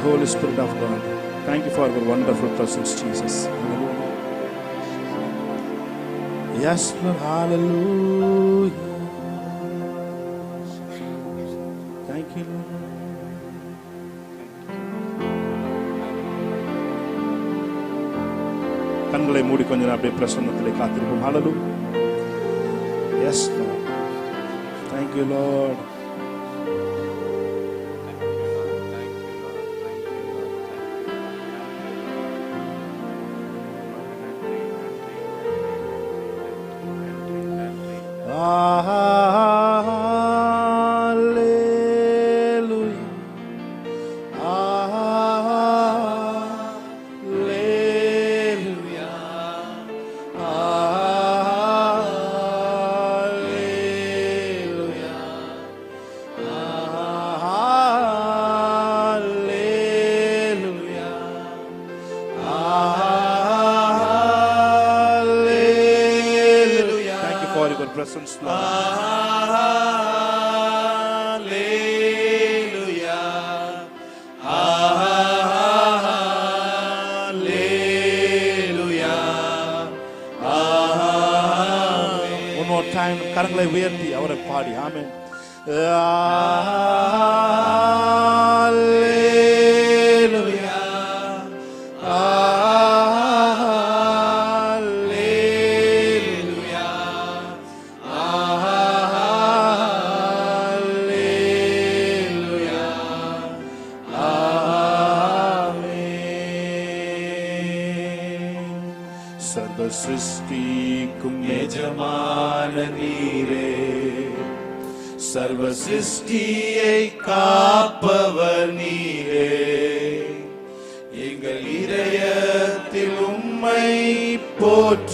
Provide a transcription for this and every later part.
Holy Spirit of God. Thank you for your wonderful presence, Jesus. Hallelujah. Yes, Lord. Hallelujah. Thank you, Lord. கண்களை மூடி கொஞ்ச நேரம் அப்படியே பிரசன்னத்திலே காத்திருப்போம். ஹalleluya. Yes, Lord. Thank you, Lord. Presence, Lord. Hallelujah. Hallelujah. Amen. One more time, கரங்களை உயர்த்தி அவரை பாடி. ஆமென். சிருஷ்டிக்கும் எஜமான நீரே, சர்வ சிருஷ்டியை காப்பவர் நீரே, எங்கள் இதயத்தில் உம்மை போற்றுகிறோம்,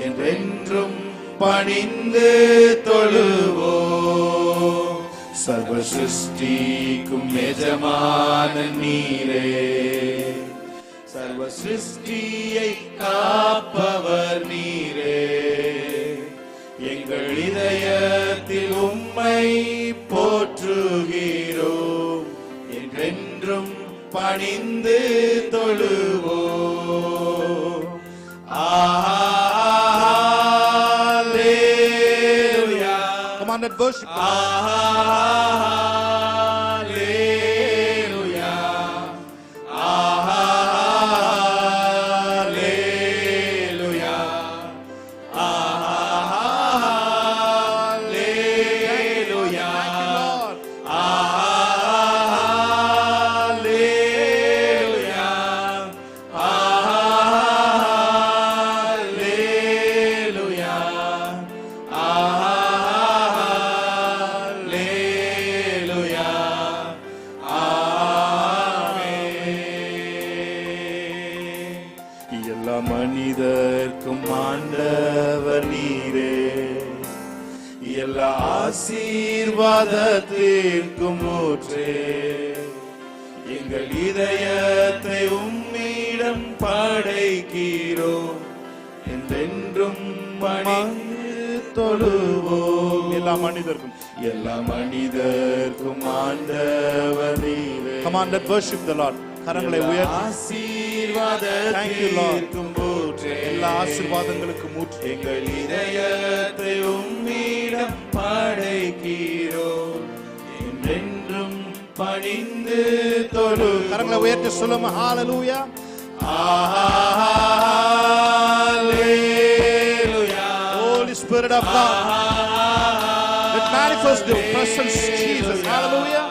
என்றென்றும் பணிந்து தொழுவோம். சர்வ சிருஷ்டிக்கும் எஜமான நீரே, சர்வ சிருஷ்டியை காப்பவர் நீரே, எங்கள் இதயத்தில் உம்மை போற்றுகிறோம், என்றென்றும் பணிந்து தொழுவோம். Hallelujah. Come on, let's worship. மனிதர்க்கும் ஆண்டவர் நீரே, எல்லா ஆசீர்வாதத்திற்கும் ஊற்றே, எங்கள் இதயத்தை உம்மிடம் படைக்கிறோம், என்றென்றும் பணிந்து தொழுவோம். எல்லா மனிதர்க்கும் ஆண்டவர் நீரே. Come on, let's worship the Lord. கரங்களை உயர்த்தி ஆசீர்வாதத்திற்கும் ஊற்றே, எல்லா ஆசீர்வாதங்களுக்கும் ஊற்று, எங்கள் இதயத்தை உம்மிடம் படைக்கிறோம், என்றென்றும் பணிந்து தொழு. கரங்களை உயர்த்தி சொல்லுமா. ஹalleluya. Hallelujah. Holy Spirit of God, let manifest the presence of Jesus. Hallelujah.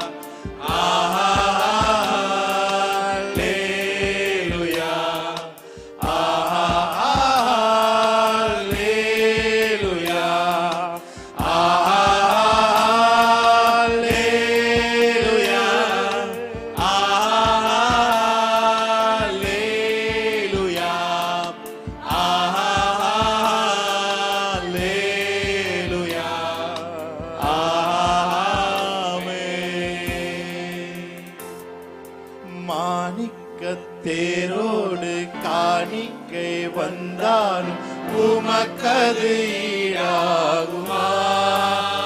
தேரோடு காணிக்கை வந்தாலும் உமக்கது ஈடாகுமா?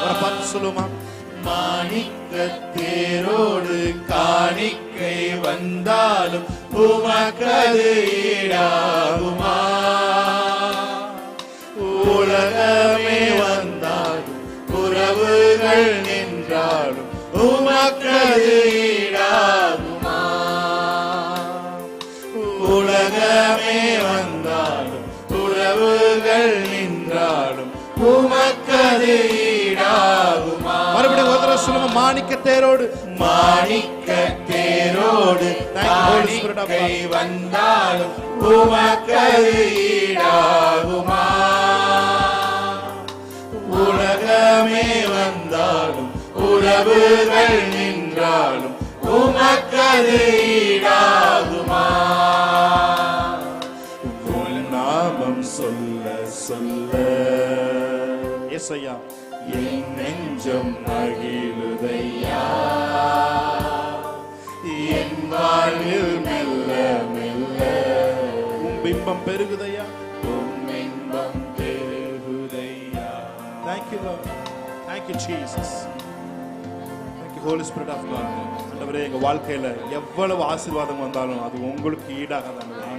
ஒரு பத்து சொல்லுமா. மாணிக்க தேரோடு காணிக்கை வந்தாலும் உமக்கது ஈடாகுமா? உலகமே வந்தாலும் உறவுகள் நின்றாலும் உமக்கது ஈடாகுமா? உலகமே வந்தாலும் உறவுகள் நின்றாலும் உமக்கது ஈடாகுமா? மறுபடியும் ஒரு தடவை சொல்லுங்க. மாணிக்க தேரோடு, மாணிக்க தேரோடு காணிக்கை வந்தாலும் உமக்கது ஈடாகுமா? உலகமே வந்தாலும் உறவுகள் நின்றாலும் உமக்கது ஈடாகுமா? உன் நாமம் சொல்ல சொல்ல ஏசையா என் நெஞ்சம் மகிழுதையா, என் வாழ்வில் மெல்ல மெல்ல உன் பிம்பம் பெருகுதையா, உம் இன்பம் பெருகுதையா. Thank you Lord, thank you Jesus, thank you Holy Spirit of God. ஆண்டவரே, எங்க வாழ்க்கையில எவ்வளவு ஆசீர்வாதம் வந்தாலும் அது உங்களுக்கு ஈடாகாது ஆண்டவரே.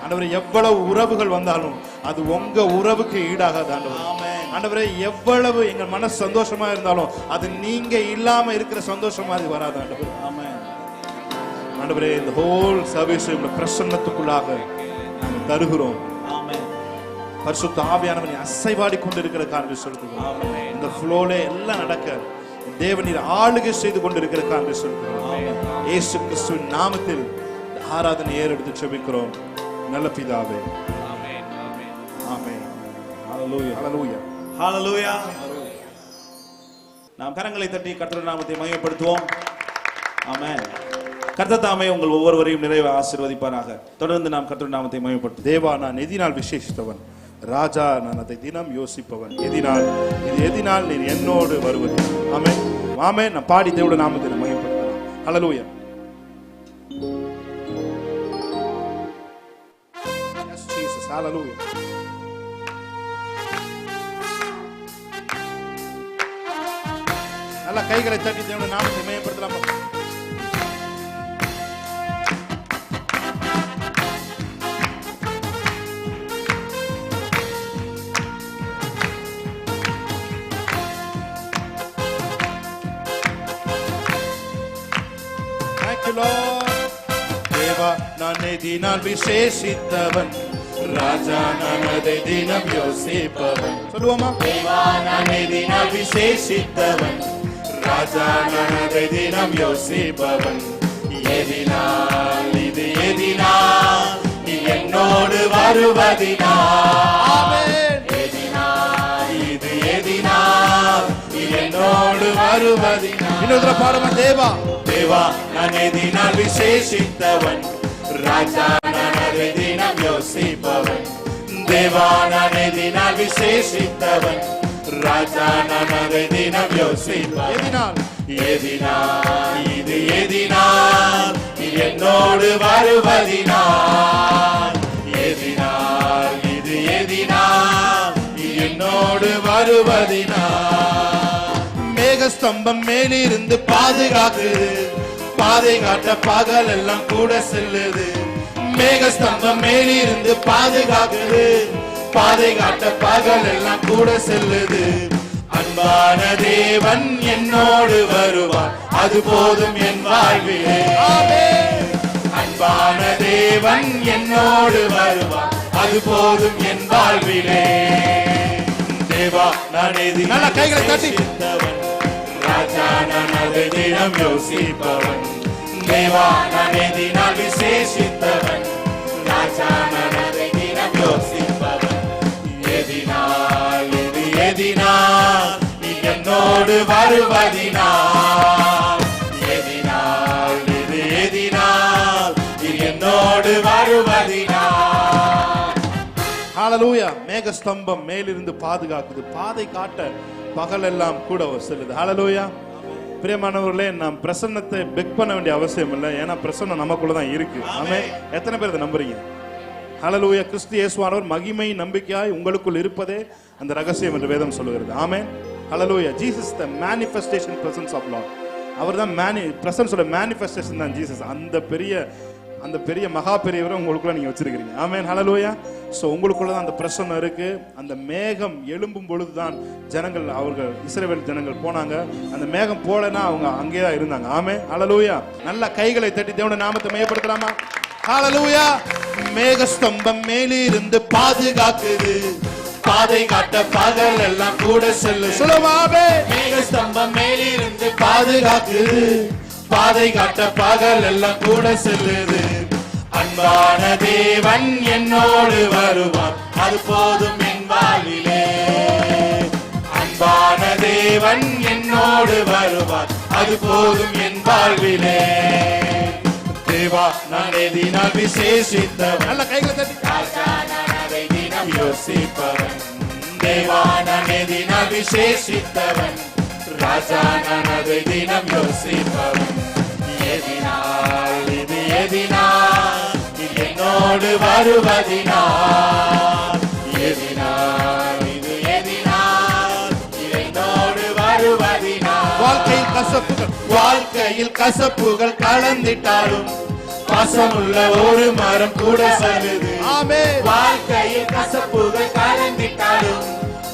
ஆண்டவரே, எவ்வளவு உறவுகள் வந்தாலும் அது உங்க உறவுக்கு ஈடாகாது ஆண்டவரே. ஆண்டவரே, எவ்வளவு எங்க மனசு சந்தோஷமா இருந்தாலும் அது நீங்க இல்லாம இருக்கிற சந்தோஷம் மாதிரி வராது ஆண்டவரே. ஆண்டவரே, இந்த ஹோல் சர்வீஸ் உங்க பிரசன்னத்துக்குள்ளாக நாங்கள் தருகிறோம். பரிசுத்த ஆவியானவனை அசைவாடி கொண்டிருக்கிற காரணம் சொல்கிறோம். இந்த ஃப்ளோல எல்லாம் நடக்க தேவனீர் ஆளுகை செய்து கொண்டிருக்கிற காரணம் சொல்கிறோம். இயேசு கிறிஸ்துவின் நாமத்தில் ஆராதனை ஏறெடுத்து செபிக்கிறோம் நல்ல பிதாவே. ஆமென் ஆமென். ஹalleluya ஹalleluya ஹalleluya. நாம் கரங்களை தட்டி கர்த்தருடைய நாமத்தை மகிமைப்படுத்துவோம். ஆமென். கர்த்தர் தாமே உங்கள் ஒவ்வொருவரையும் நிறைவு ஆசீர்வதிப்பாராக. தொடர்ந்து நாம் கர்த்தருடைய நாமத்தை மகிமைப்படுத்துவோம். தேவா, நான் எதினால் விசேஷித்தவன், ராஜா நான் அதை தினம் யோசிப்பவன். எதினால் நீ என்னோடு வருவது. ஆமென் ஆமென். நான் பாடி தேவனுடைய நாமத்தை மகிமைப்படுத்தலாம். ஹalleluya. Yes Jesus, hallelujah. நல்ல கைகளை தட்டி தேவனுடைய நாமத்தை மகிமைப்படுத்தலாம். தேவா, நான் எதினால் விசேஷித்தவன், ராஜா நான் அதை தினம் யோசிப்பவன். சொல்லுவோமா? தேவா, நான் எதினால் விசேஷித்தவன், ராஜா நான் அதை தினம் யோசிப்பவன். எதினால் இது எதினால் நீ என்னோடு வருவதினால், எதினால் இது எதினால் நீ என்னோடு வருவதினால். இன்னொரு பாடுமா? தேவா, தேவா, நான் எதினால் விசேஷித்தவன், ராஜா நான் அதை தினம் யோசிப்பவன். தேவா, நான் எதினால் விசேஷித்தவன், ராஜா நான் அதை தினம் யோசிப்பவன். எதினால் இது எதினால் நீ என்னோடு வருவதினால், எதினால் இது எதினால் நீ என்னோடு வருவதினால். மேகஸ்தம்பம் மேலிருந்து பாதுகாக்குது, பாதை காட்ட பகல் எல்லாம் கூட செல்லுது. மேகஸ்தம்பம் மேலிருந்து பாதுகாக்குது, பாதை காட்ட பகல் எல்லாம் கூட செல்லுது. அன்பான தேவன் என்னோடு வருவார், அது போதும் என் வாழ்விலே. அன்பான தேவன் என்னோடு வருவார், அது போதும் என் வாழ்விலே. தேவா, நான் நல்ல கைகளை தட்டி. விசேஷித்தவன், ராஜா நான் அதை தினம் யோசிப்பவன். தேவா, நான் எதினால் விசேஷித்தவன், ராஜா நான் அதை தினம் யோசிப்பவன். எதினால் இது எதினால் நீ என்னோடு வருவதினால், எதினால் இது எதினால் நீ என்னோடு வருவதினால். ஹalleluya. மேகஸ்தம்பம் மேலிருந்து பாதுகாக்குது, பாதை காட்ட பகல் எல்லாம் கூட செல்லுது. ஹalleluya. பிரியமானவர்களே, நாம் பிரசன்னத்தை பெக் பண்ண வேண்டிய அவசியம் இல்லை. ஏன்னா பிரசன்னம் நமக்குள்ள தான் இருக்கு. ஆமென். எத்தனை பேர் இதை நம்புறீங்க? ஹalleluya. கிறிஸ்து இயேசுவானவர் மகிமை நம்பிக்கையாய் உங்களுக்குள் இருப்பதே அந்த ரகசியம் என்று வேதம் சொல்லுகிறது. ஆமென். ஹalleluya. Jesus the manifestation presence of Lord. அவர்தான் பிரசன்ஸோட மேனிஃபெஸ்டேஷன் தான் ஜீசஸ். அந்த பெரிய மகா பெரியவரை உங்களுக்குள்ள நீங்க வச்சிருக்கீங்க. ஆமென், ஹalleluya. சோ உங்களுக்குள்ள தான் அந்த பிரசன்னம் இருக்கு. அந்த மேகம் எழும்பும் பொழுதுதான் ஜனங்கள், அவர்கள் இஸ்ரவேல் ஜனங்கள் போனாங்க. அந்த மேகம் போலனா அவங்க அங்கேயே தான் இருந்தாங்க. ஆமென், ஹalleluya. நல்ல கைகளை தட்டி தேவனுடைய நாமத்தை மகிமைப்படுத்தலாமா? ஹalleluya. மேகஸ்தம்பம் மேலிருந்து பாதுகாக்குது, பாதை காட்ட பகல் எல்லாம் கூட செல்லு. சுலமாவே. மேகஸ்தம்பம் மேலிருந்து பாதுகாக்குது, பாதை காட்ட பகல் எல்லாம் கூட செல்லுது. அன்பான தேவன் என்னோடு வருவார், அது போதும் என் வாழ்விலே. அன்பான தேவன் என்னோடு வருவார், அது போதும் என் வாழ்விலே. தேவா நான் எதினால் விசேஷித்தவன், நல்ல கைகளை தட்டி. ராஜா நான் அதை தினம் யோசிப்பவன். தேவா நான் எதினால் விசேஷித்தவன், ராஜா நான் அதை தினம் யோசிப்பவன். எதினால் இது எதினால், இது என்னோடு வருவதினால். எதினால் இது எதினால், இது என்னோடு வருவதினால். வாழ்க்கையில் கசப்புகள் கலந்திட்டாலும் பாசமுள்ள ஒரு மரம் கூட செல்லுது. ஆமென். வாழ்க்கையில் கசப்புகள் கலந்திட்டாலும்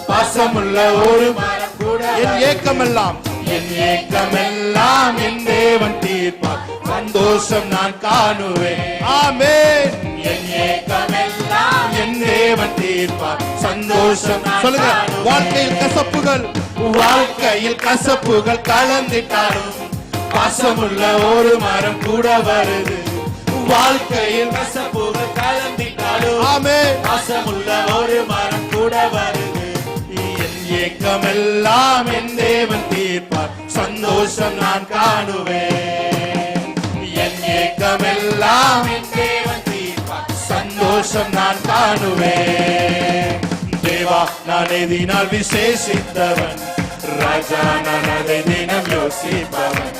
பாசமுள்ள ஒரு மரம் கூட. என் ஏக்கமெல்லாம் என் ஏக்கமெல்லாம் என் தேவன் தீர்ப்பார், சந்தோஷம் நான் காணுவேன். ஆமென். என் ஏக்கமெல்லாம் என் தேவன் தீர்ப்பார், சந்தோஷம் நான் சொல்லுங்க. காணுவேன். வாழ்க்கையில் கசப்புகள் கலந்திட்டாலும் பாசமுள்ள ஒரு மரம் கூட வருது. வாழ்க்கையில் கசப்புகள் கலந்திட்டாலும் ஆமென். பாசமுள்ள ஒரு மரம் கூட வருது. என் ஏக்கமெல்லாம் என் தேவன் தீர்ப்பார், சந்தோஷம் நான் காணுவேன். என் ஏக்கமெல்லாம் என் தேவன் தீர்ப்பார், சந்தோஷம் நான் காணுவேன். தேவா நான் எதினால் விசேஷித்தவன், ராஜா நான் அதை தினம் யோசிப்பவன்.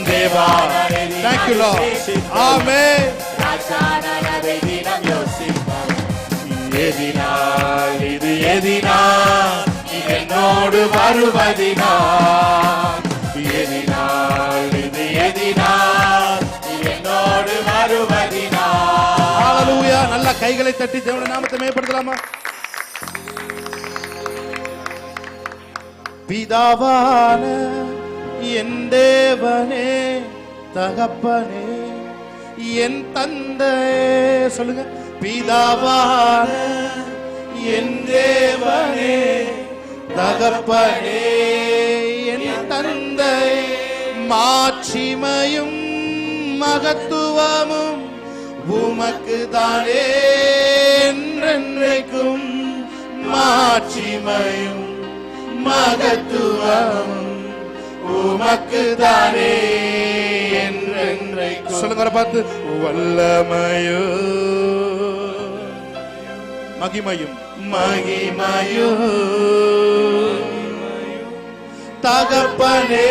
தேவா நான் எதினால் Thank you, Lord. விசேஷித்தவன், ஆமென். ராஜா நான் அதை தினம் யோசிப்பவன். எதினால் இது எதினால், இது என்னோடு வருவதினால். எதினால் இது எதினால், இது என்னோடு வருவதினால். ஹalleluya. நல்ல கைகளை தட்டி தேவனுடைய நாமத்தை மகிமைப்படுத்தலாமா? பிதாவான என் தேவனே, தகப்பனே என் தந்தையே. சொல்லுங்க. பிதாவான என் தேவனே, தகப்பனே என் தந்தை, மாட்சிமையும் மகத்துவமும் உமக்கு தானே என்றென்றைக்கும். மாட்சிமையும் மகத்துவம் உமக்கு தானே என்றென்றைக்கும். சொல்லுங்க பார்த்து. வல்லமையோ மகிமையும் மகிமையோ தகப்பனே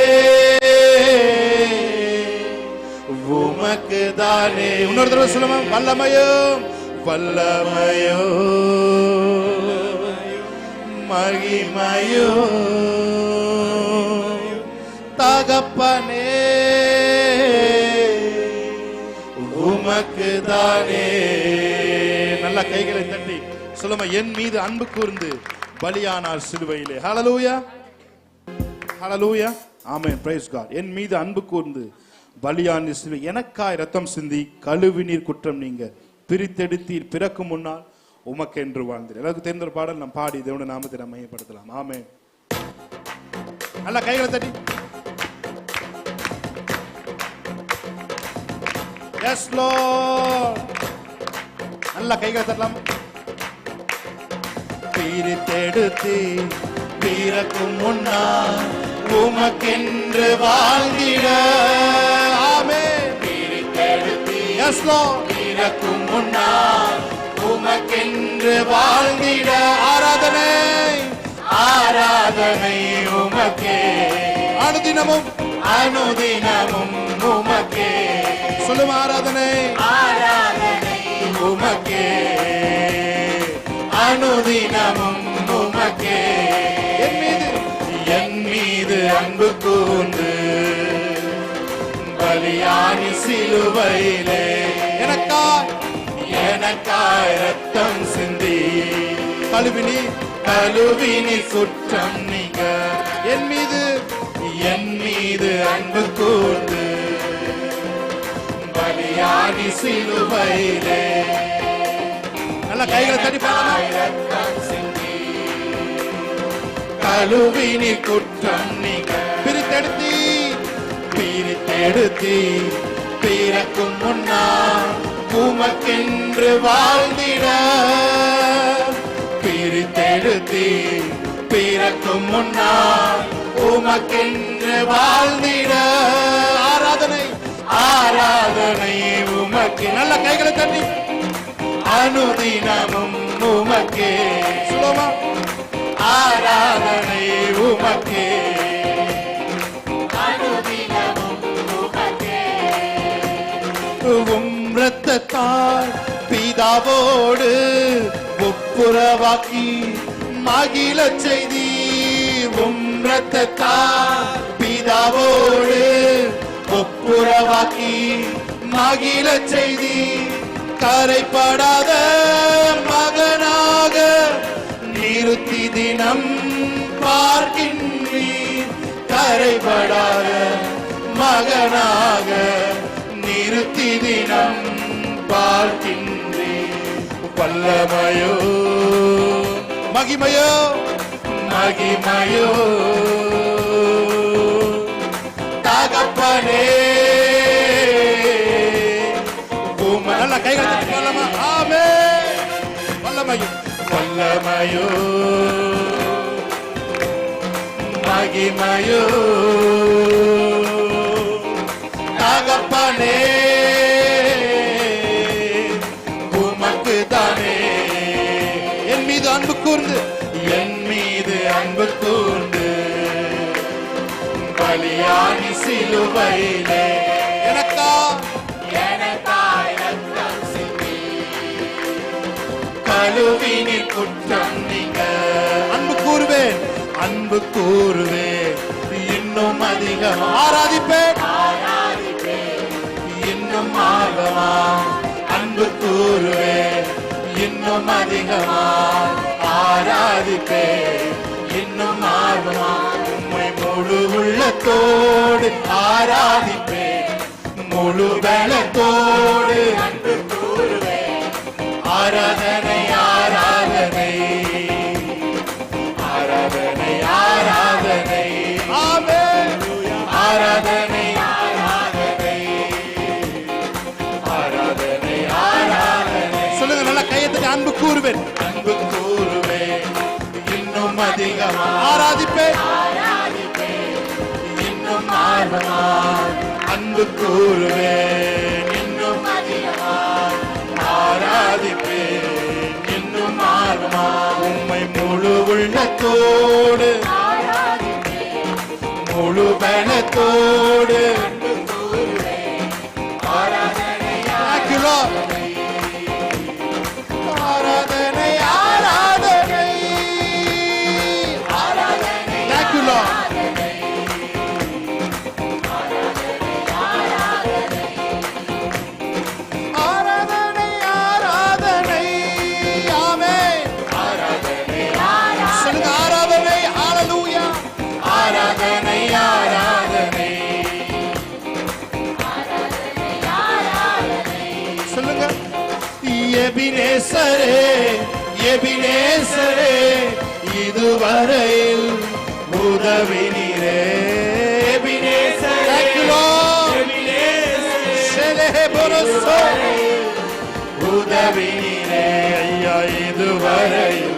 உமக்கு தானே. இன்னொரு தடவை சொல்லுமா. வல்லமையும் வல்லமையோ மகிமையோ தகப்பனே உமக்கு தானே. நல்ல கைகளை தட்டி சொல்லுமா. என் மீது அன்பு கூர்ந்து பலியானார் சிலுவையிலே. ஹalleluya. ஹalleluya. ஆமென். Price God. என் மீது அன்பு கூர்ந்து பலியான சிலுவை, எனக்காய் ரத்தம் சிந்தி கழுவினீர் குற்றம் நீங்க பிரித்தெடுத்தீர் பிறக்கும் முன்னால் உமக்கென்று வாழ்ந்தீர். எல்லாருக்கும் தெரிந்த ஒரு பாடல் நாம் பாடி தேவனுடைய நாமத்தை நாம் மகிமைப்படுத்தலாம். ஆமென். நல்ல கைகளை தட்டி. Yes Lord. நல்ல கைகளை தட்டலாம். பிரித்தெடுத்து பிறக்கும் முன்னால் உமக்கென்று வாழ்ந்திட. ஆமென். பிரித்தெடுத்து எஸ் லார்ட். பிறக்கும் முன்னால் உமக்கென்று வாழ்ந்திட. ஆராதனை ஆராதனை உமக்கே, அனுதினமும் அனுதினமும் உமக்கே. சொல்லும். ஆராதனை ஆராதனை உமக்கே, அனுதினமும் உமக்கே. என் மீது என் அன்பு கூர்ந்து பலியானி சிலுவையிலே எனக்காய் ரத்தம் சிந்தி கழுவினி குற்றம் நீங்க என் மீது அன்பு கூர்ந்து பலியானி சிலுவையிலே நல்ல கைகளை தட்டி ரத்தம் சிந்தி கழுவினி குற்றம் நீங்க பிரித்தெடுத்தி பிறக்கும் முன்னால் உமக்கென்று வாழ்ந்திட பிரித்தெடுத்தி பிறக்கும் முன்னால் உமக்கென்று வாழ்ந்திட ஆராதனை உமக்கு நல்ல கைகளை தட்டி அனுதினமும் உமக்கே சுலமா ஆராதனை உமக்கே இரத்தத்தால் பிதாவோடு ஒப்புரவாக்கி மகிழ செய்தி இரத்தத்தால் பிதாவோடு ஒப்புரவாக்கி மகிழ செய்தி கரைப்படாத மகனாக நிறுத்தி தினம் பார்க்கின்றீர் கரைபடாத மகனாக நிறுத்தி தினம் பார்க்கின்றீர் வல்லமையோ மகிமையோ தகப்பனே நல்ல கைகள் தட்டி சொல்லலாமா? ஆமென். வல்லமையோ மகிமையோ தகப்பனே உமக்கு தானே என் மீது அன்பு கூர்ந்து பலியானி சிலுவையிலே எனக்காய் ரத்தம் சிந்தி கழுவினி குற்றம் நீங்க அன்பு கூறுவேன் இன்னும் அதிகமா ஆராதிப்பேன் இன்னும் ஆர்வமா அன்பு கூறுவேன் இன்னும் அதிகமா ஆராதிப்பேன் இன்னும் ஆர்வமா உம்மை முழு உள்ளத்தோடு ஆராதிப்பேன் முழு பலத்தோடு அன்பு கூறுவேன் ஆராதனை ஆராதனை ஆராதனை ஆராதனை ஆமென். ஆராதனை ஆராதனை ஆராதனை ஆராதனை சொல்லுங்க நல்ல கையை தட்டி அன்பு கூறுவேன் அன்பு கூறுவேன் இன்னும் அதிகமா ஆராதிப்பேன் இன்னும் ஆர்வமா அன்பு கூறுவேன் இன்னும் அதிகமா ஆராதிப்பேன் இன்னும் ஆர்வமா உம்மை முழு உள்ளத்தோடு முழு பலத்தோடு ஆராதனை Thank you, Lord. ஆராதனை ஆராதனை Thank you, Lord. ஆராதனை ஆராதனை ஆமென். சொல்லுங்க ஆராதனை ஹalleluya. ஆராதனை ஆராதனை சொல்லுங்க எபினேசரே எபினேசரே இதுவரையில் உதவினீரே எபினேசரே Thank you, Lord. எபினேசரே ஷெலஹே போனோசோ. உதவினீரே ஐயா இதுவரையில்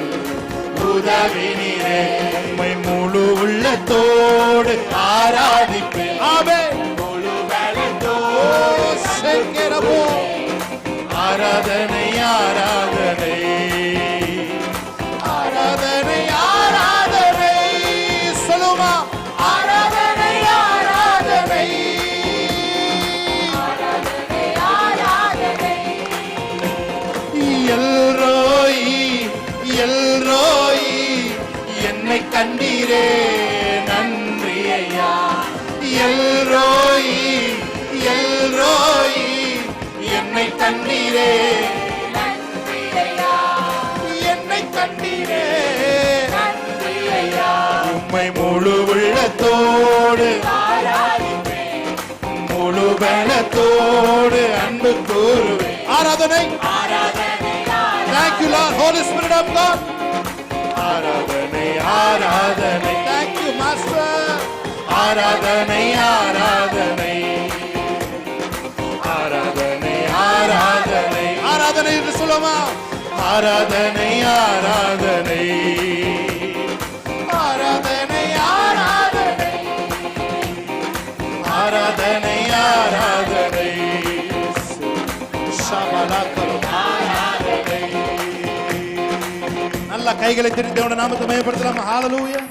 உதவினீரே உம்மை முழு உள்ளத்தோடு ஆராதிப்பேன் ஆமென். முழு ஓ பலத்தோடு செங்கரபோ. ஆராதனை ஆராதனை ஆராதனை ஆராதனை சொல்லுமா ஆராதனை ஆராதனை எல்ரோயி எல்ரோயி என்னை கண்டீரே நன்றி எல்ரோயி எல்ரோயி என்னை கண்டீரே என்னை கண்டீரே உம்மை முழு உள்ளத்தோடு முழு பலத்தோடு அன்பு கூறுவேன். ஆராதனை Thank you Lord, Holy Spirit of God. ஆராதனை ஆராதனை Thank you Master. ஆராதனை ஆராதனை ஆராதனை ஆராதனை ஆராதனை என்று சொல்லுமா? ஆராதனை ஆராதனை ஆராதனை ஆராதனை ஆராதனை ஆராதனை ஆராதனை. நல்ல கைகளை தட்டி தேவனுடைய நாமத்தை மகிமைப்படுத்தலாம். ஹalleluya.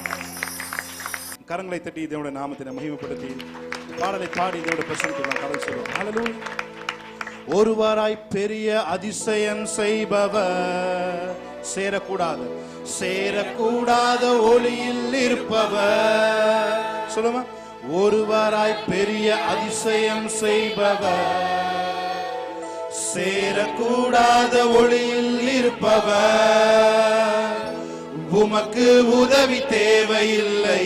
கரங்களை தட்டி தேவனுடைய நாமத்தை மகிமைப்படுத்தி பாடலை பாடி தேவனுடைய பிரசன்னத்துக்கு கடல் சொல்லுவோம். ஹalleluya. ஒருவராய் பெரிய அதிசயம் செய்பவர், சேரக்கூடாத ஒளியில் இருப்பவர். சொல்லுமா? ஒருவராய் பெரிய அதிசயம் செய்பவர், சேரக்கூடாத ஒளியில் இருப்பவர். உமக்கு உதவி தேவையில்லை,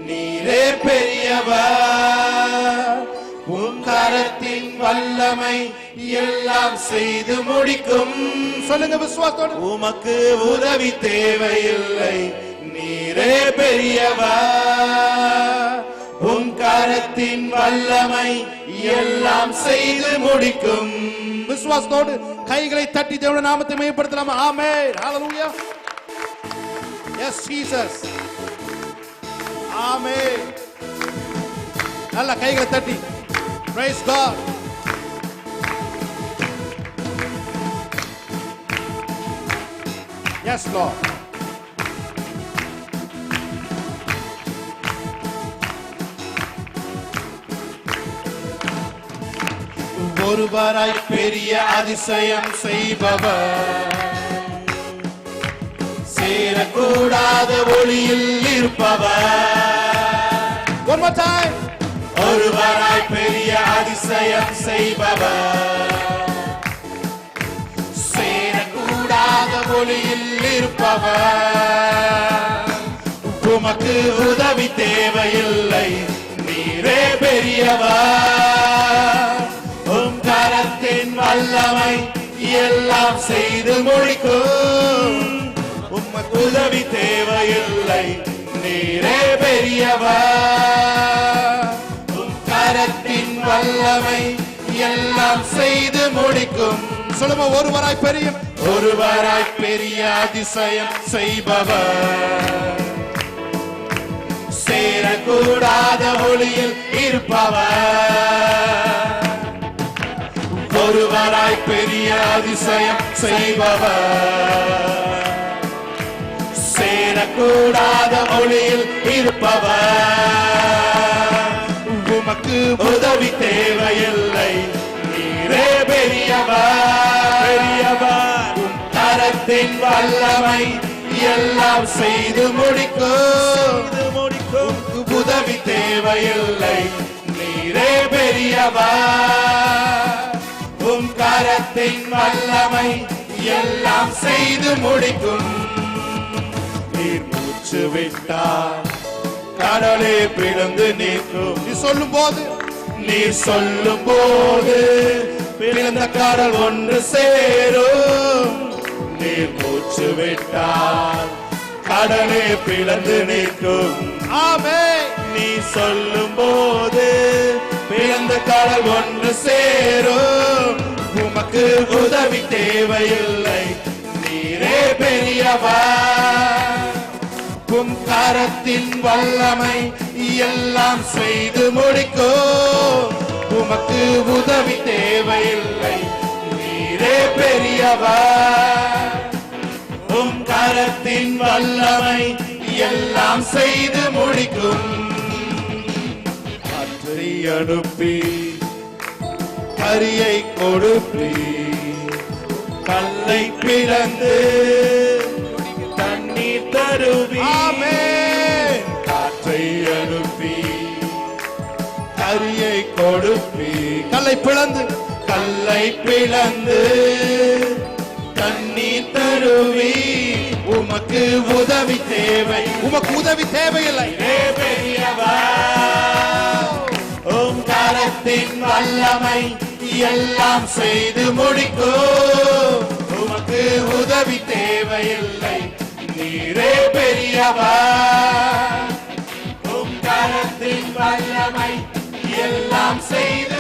நீரே பெரியவர். உம் கரத்தின் வல்லமை எல்லாம் செய்து முடிக்கும். சொல்லுங்க விசுவாசத்தோடு. உமக்கு உதவி தேவையில்லை, நீரே பெரியவர். உம் கரத்தின் வல்லமை எல்லாம் செய்து முடிக்கும். விசுவாசத்தோடு கைகளை தட்டி தேவனுடைய நாமத்தை மகிமைப்படுத்தலாம். ஆமென். ஹalleluya. Yes Jesus. ஆமென். நல்ல கைகளை தட்டி praise God. Yes Lord. ஒருவராய் பெரிய அதிசயம் செய்பவர், சேரக்கூடாத ஒளியில் இருப்பவர். One more time. ஒருவராய் பெரிய அதிசயம் செய்பவர், சேரக்கூடாத ஒளியில் இருப்பவர். உமக்கு உதவி தேவையில்லை, நீரே பெரியவர். உம் கரத்தின் வல்லமை எல்லாம் செய்து முடிக்கும். உமக்கு உதவி தேவையில்லை, நீரே பெரியவர். உம் கரத்தின் வல்லமை எல்லாம் செய்து முடிக்கும். சொல்லுமா? ஒருவராய் பெரிய அதிசயம் செய்பவர், சேரக்கூடாத ஒளியில் இருப்பவர். ஒருவராய் பெரிய அதிசயம் செய்பவர், சேரக்கூடாத ஒளியில் இருப்பவர். உமக்கு உதவி தேவையில்லை, நீரே பெரியவர். உம் கரத்தின் வல்லமை எல்லாம் செய்து முடிக்கும். உதவி தேவையில்லை, நீரே பெரியவர். உம் கரத்தின் வல்லமை எல்லாம் செய்து முடிக்கும். நீர் மூச்சு விட்டார், கடலே பிளந்து நிற்கும். நீர் சொல்லும் போது பிளந்த கடல் ஒன்று சேரும். நீர் மூச்சு விட்டார், கடலே பிளந்து நிற்கும். ஆமென். நீ சொல்லும் போது பிளந்த கடல் ஒன்று சேரும். உமக்கு உதவி தேவையில்லை, நீரே பெரியவர். உம் கரத்தின் வல்லமை எல்லாம் செய்து முடிக்கும். உமக்கு உதவி தேவையில்லை, நீரே பெரியவர். உம் கரத்தின் வல்லமை எல்லாம் செய்து முடிக்கும். காற்றை அனுப்பி கரியை கொடுப்பி, கல்லை பிளந்து தண்ணீர் தருவி. காற்றை அனுப்பி அரியை கொடுப்பி கல்லை பிளந்து கல்லை பிளந்து தண்ணீர் தருவி உமக்கு உதவி தேவை உமக்கு உதவி தேவையில்லை பெரியவர் உம் கரத்தின் வல்லமை எல்லாம் செய்து முடிக்கும் உமக்கு உதவி தேவையில்லை நீரே பெரியவர் உம் கரத்தின் வல்லமை எல்லாம் செய்து